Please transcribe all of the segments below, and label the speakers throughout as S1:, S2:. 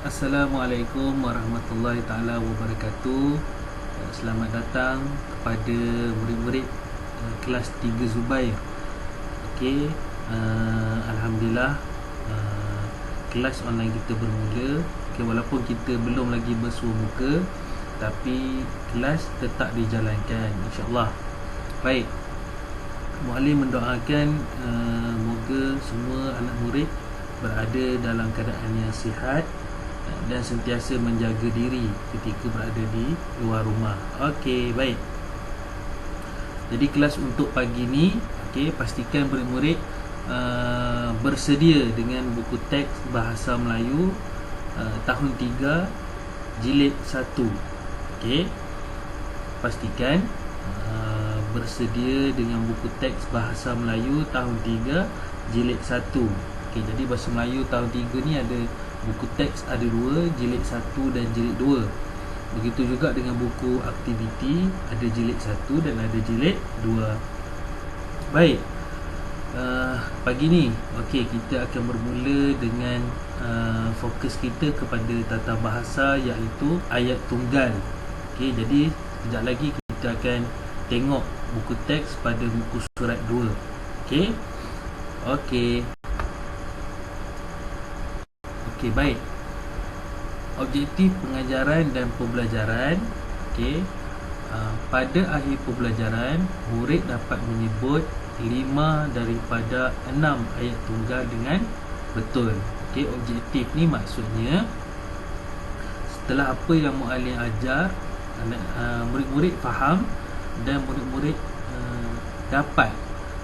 S1: Assalamualaikum warahmatullahi taala wabarakatuh. Selamat datang kepada murid-murid kelas 3 Zubair. Okey, alhamdulillah kelas online kita bermula. Okey, walaupun kita belum lagi bersua muka, tapi kelas tetap dijalankan insya-Allah. Baik. Muallim mendoakan moga semua anak murid berada dalam keadaan yang sihat dan sentiasa menjaga diri ketika berada di luar rumah. Okey, baik. Jadi kelas untuk pagi ni, okey, pastikan murid-murid bersedia dengan buku teks bahasa Melayu tahun 3 jilid 1. Okey. Pastikan bersedia dengan buku teks bahasa Melayu tahun 3 jilid 1. Okey, jadi bahasa Melayu tahun 3 ni ada buku teks ada 2, jilid 1 dan jilid 2. Begitu juga dengan buku aktiviti, ada jilid 1 dan ada jilid 2. Baik. Pagi ni, okey, kita akan bermula dengan fokus kita kepada tata bahasa, iaitu ayat tunggal. Okey, jadi sekejap lagi kita akan tengok buku teks pada muka surat 2. Okey. Okey. Okey, baik. Objektif pengajaran dan pembelajaran. Okey. Pada akhir pembelajaran, murid dapat menyebut 5 daripada 6 ayat tunggal dengan betul. Okey, objektif ni maksudnya setelah apa yang muallim ajar, murid-murid faham dan murid-murid dapat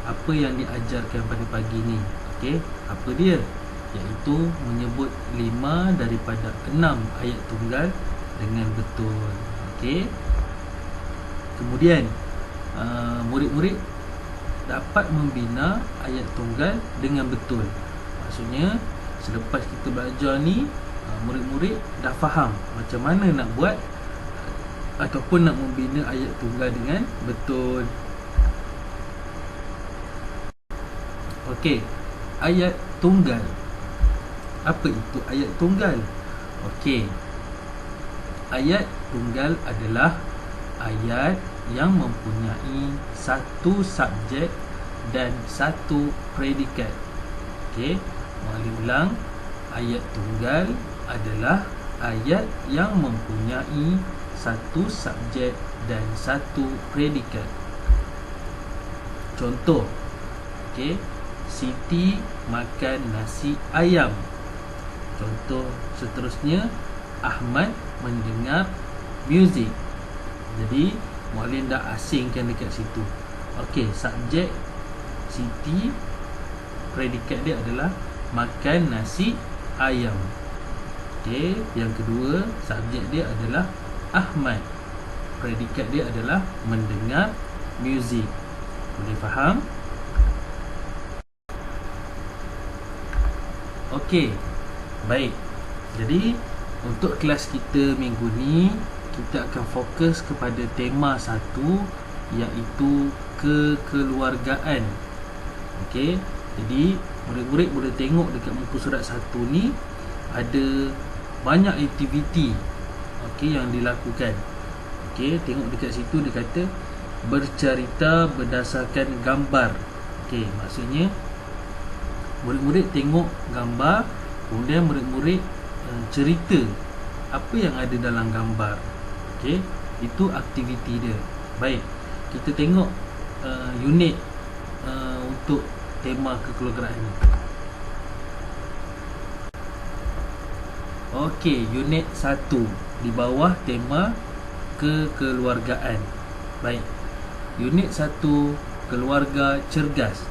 S1: apa yang diajarkan pada pagi ni. Okey, apa dia? Iaitu menyebut 5 daripada 6 ayat tunggal dengan betul. Okey. Kemudian murid-murid dapat membina ayat tunggal dengan betul. Maksudnya selepas kita belajar ni, murid-murid dah faham macam mana nak buat ataupun nak membina ayat tunggal dengan betul. Okey, ayat tunggal. Apa itu ayat tunggal? Okey. Ayat tunggal adalah ayat yang mempunyai satu subjek dan satu predikat. Okey, muallim ulang. Ayat tunggal adalah ayat yang mempunyai satu subjek dan satu predikat. Contoh. Okey, Siti makan nasi ayam. Contoh seterusnya, Ahmad mendengar muzik. Jadi muallim dah asingkan dekat situ. Okey, subjek Siti, predikat dia adalah makan nasi ayam. Okey, yang kedua, subjek dia adalah Ahmad, predikat dia adalah mendengar muzik. Boleh faham? Okey. Baik. Jadi untuk kelas kita minggu ni, kita akan fokus kepada tema 1, iaitu kekeluargaan. Okey. Jadi murid-murid boleh tengok dekat muka surat 1 ni ada banyak aktiviti yang dilakukan. Okey, tengok dekat situ dia kata bercerita berdasarkan gambar. Okey, maksudnya murid-murid tengok gambar, kemudian murid-murid cerita apa yang ada dalam gambar. Okey, itu aktiviti dia. Baik, kita tengok unit untuk tema kekeluargaan ni. Okey, unit 1 di bawah tema kekeluargaan. Baik. Unit 1, keluarga cergas.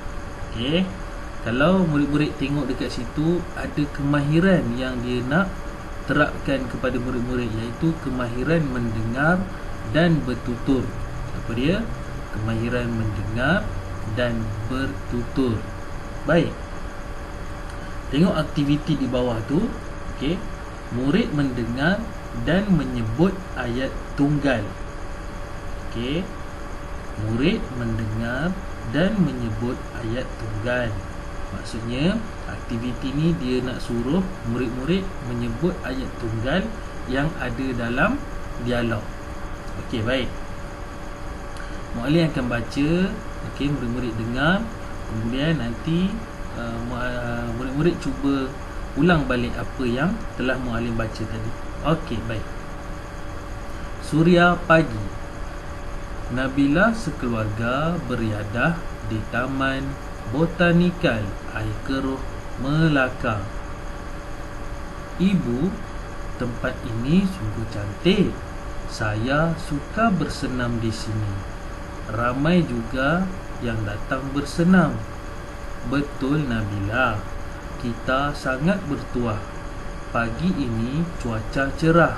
S1: Okey. Kalau murid-murid tengok dekat situ, ada kemahiran yang dia nak terapkan kepada murid-murid, iaitu kemahiran mendengar dan bertutur. Apa dia? Kemahiran mendengar dan bertutur. Baik. Tengok aktiviti di bawah tu. Okey. Murid mendengar dan menyebut ayat tunggal. Okey. Murid mendengar dan menyebut ayat tunggal. Maksudnya aktiviti ni dia nak suruh murid-murid menyebut ayat tunggal yang ada dalam dialog. Okey, baik. Muallim akan baca, okey, murid-murid dengar, kemudian nanti murid-murid cuba ulang balik apa yang telah muallim baca tadi. Okey, baik. Suria pagi. Nabila sekeluarga beriadah di Taman Botanikal Air Keruh, Melaka. Ibu, tempat ini sungguh cantik. Saya suka bersenam di sini. Ramai juga yang datang bersenam. Betul Nabila, kita sangat bertuah. Pagi ini cuaca cerah,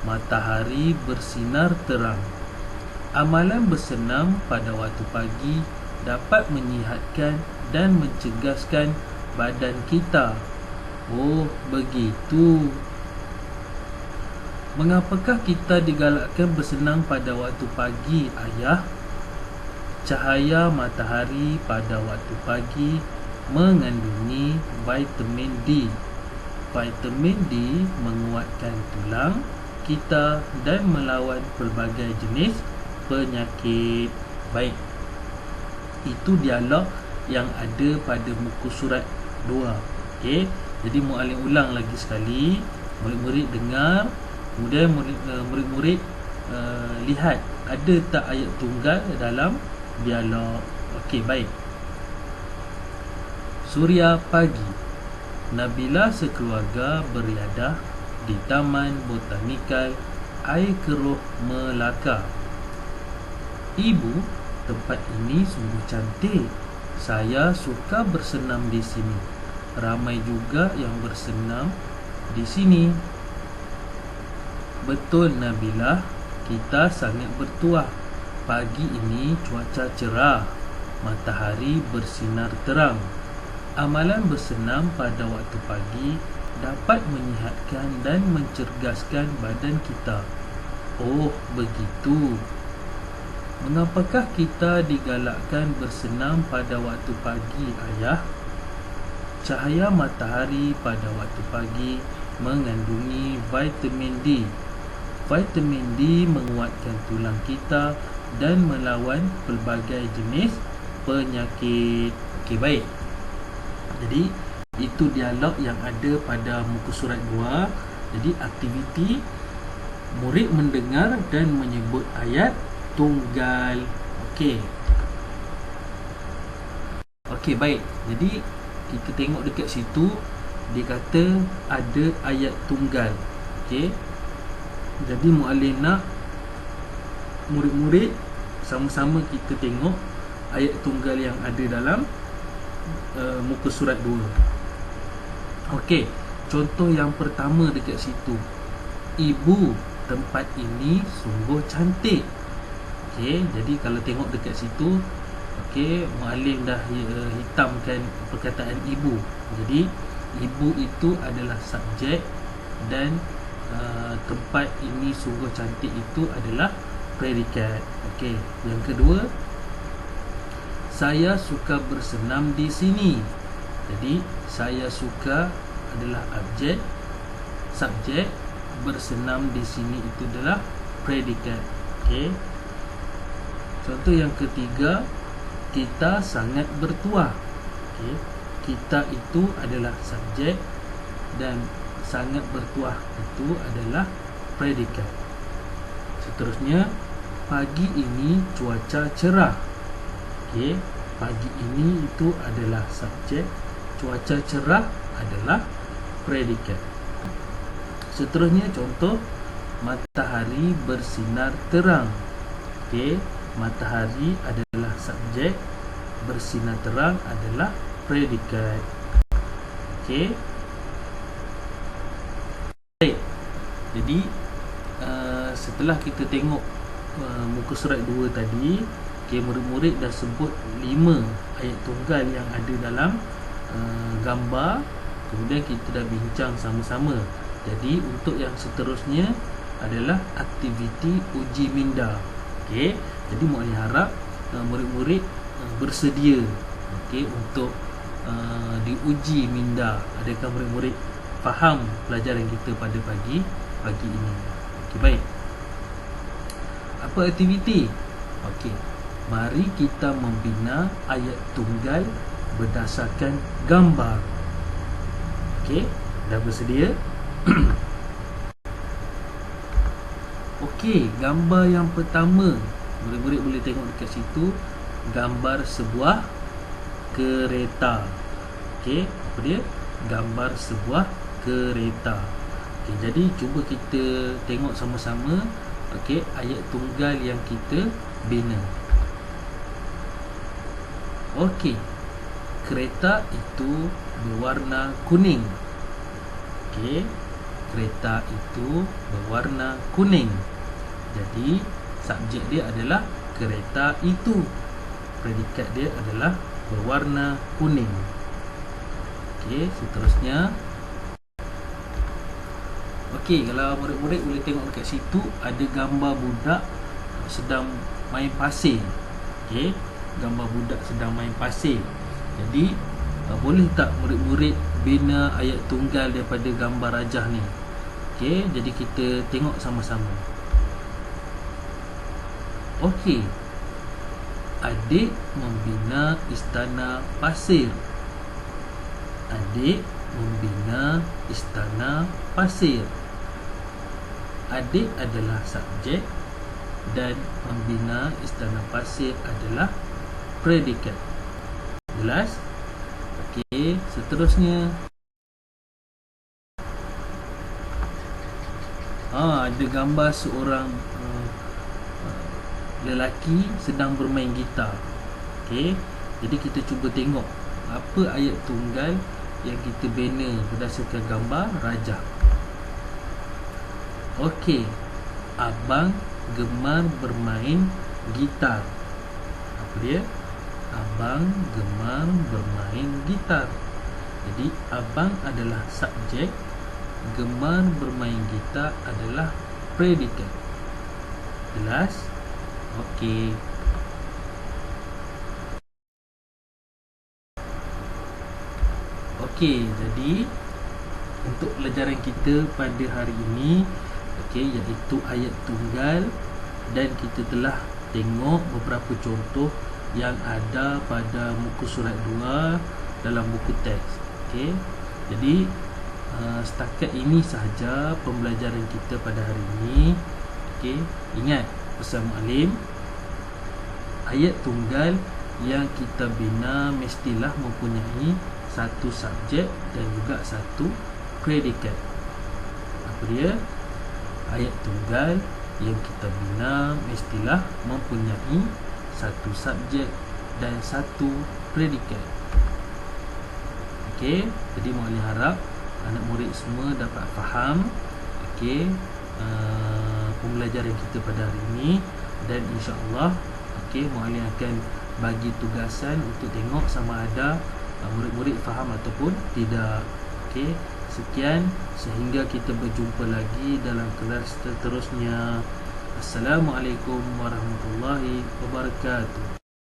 S1: matahari bersinar terang. Amalan bersenam pada waktu pagi dapat menyihatkan dan mencegaskan badan kita. Oh, begitu. Mengapakah kita digalakkan bersenam pada waktu pagi, Ayah? Cahaya matahari pada waktu pagi mengandungi vitamin D. Vitamin D menguatkan tulang kita dan melawan pelbagai jenis penyakit. Baik, itu dialog yang ada pada muka surat 2. Okey, jadi muallim ulang lagi sekali, murid-murid dengar, kemudian murid-murid lihat ada tak ayat tunggal dalam dialog. Okey, baik. Suria pagi. Nabila sekeluarga beriadah di Taman Botanikal Air Keruh, Melaka. Ibu, tempat ini sungguh cantik. Saya suka bersenam di sini. Ramai juga yang bersenam di sini. Betul Nabila, kita sangat bertuah. Pagi ini cuaca cerah, matahari bersinar terang. Amalan bersenam pada waktu pagi dapat menyihatkan dan mencerdaskan badan kita. Oh, begitu. Mengapakah kita digalakkan bersenam pada waktu pagi, Ayah? Cahaya matahari pada waktu pagi mengandungi vitamin D. Vitamin D menguatkan tulang kita dan melawan pelbagai jenis penyakit. Okey, baik. Jadi itu dialog yang ada pada muka surat 2. Jadi aktiviti murid mendengar dan menyebut ayat tunggal. Okey. Okey, baik. Jadi kita tengok dekat situ, dia kata ada ayat tunggal. Okey. Jadi muallim nak murid-murid sama-sama kita tengok ayat tunggal yang ada dalam muka surat 2. Okey, contoh yang pertama dekat situ. Ibu, tempat ini sungguh cantik. Okey, jadi kalau tengok dekat situ, okey, muallim dah hitamkan perkataan ibu. Jadi ibu itu adalah subjek dan tempat ini sungguh cantik itu adalah predikat. Okey, yang kedua, saya suka bersenam di sini. Jadi saya suka adalah objek, subjek, bersenam di sini itu adalah predikat. Okey. Contoh yang ketiga, kita sangat bertuah. Okey. Kita itu adalah subjek dan sangat bertuah itu adalah predikat. Seterusnya, pagi ini cuaca cerah. Okey, pagi ini itu adalah subjek, cuaca cerah adalah predikat. Seterusnya contoh, matahari bersinar terang. Okey, matahari adalah subjek, bersinar terang adalah predikat. Okey. Baik. Jadi setelah kita tengok muka surat 2 tadi, okey, murid-murid dah sebut 5 ayat tunggal yang ada dalam gambar. Kemudian kita dah bincang sama-sama. Jadi untuk yang seterusnya adalah aktiviti uji minda. Okey, jadi muallim harap murid-murid bersedia, okey, untuk diuji minda. Adakah murid-murid faham pelajaran kita pada pagi ini? Okey, baik. Apa aktiviti? Okey, mari kita membina ayat tunggal berdasarkan gambar. Okey, dah bersedia? Okey, gambar yang pertama, murid-murid boleh tengok dekat situ, gambar sebuah kereta. Okey, apa dia? Gambar sebuah kereta. Okey, jadi cuba kita tengok sama-sama, okey, ayat tunggal yang kita bina. Okey, kereta itu berwarna kuning. Okey, kereta itu berwarna kuning. Jadi subjek dia adalah kereta itu. Predikat dia adalah berwarna kuning. Okey, seterusnya. Okey, kalau murid-murid boleh tengok dekat situ, ada gambar budak sedang main pasir. Okey, gambar budak sedang main pasir. Jadi boleh tak murid-murid bina ayat tunggal daripada gambar rajah ni? Okey, jadi kita tengok sama-sama. Okey, adik membina istana pasir. Adik membina istana pasir. Adik adalah subjek dan membina istana pasir adalah predikat. Jelas? Okey, seterusnya. Ada gambar seorang lelaki sedang bermain gitar. Okey, jadi kita cuba tengok apa ayat tunggal yang kita bina berdasarkan gambar rajah. Okey, abang gemar bermain gitar. Apa dia? Abang gemar bermain gitar. Jadi abang adalah subjek, gemar bermain gitar adalah predikat. Jelas? Okey. Okey, jadi untuk pelajaran kita pada hari ini, okey, iaitu ayat tunggal, dan kita telah tengok beberapa contoh yang ada pada muka surat 2 dalam buku teks. Okey, jadi setakat ini sahaja pembelajaran kita pada hari ini. Okey, ingat pesan muallim, ayat tunggal yang kita bina mestilah mempunyai satu subjek dan juga satu predikat. Apa dia? Ayat tunggal yang kita bina mestilah mempunyai satu subjek dan satu predikat. Okey, jadi muallim harap anak murid semua dapat faham okey, pembelajaran kita pada hari ini, dan insya-Allah okey, muallim akan bagi tugasan untuk tengok sama ada murid-murid faham ataupun tidak. Okey, sekian, sehingga kita berjumpa lagi dalam kelas seterusnya. Assalamualaikum warahmatullahi wabarakatuh.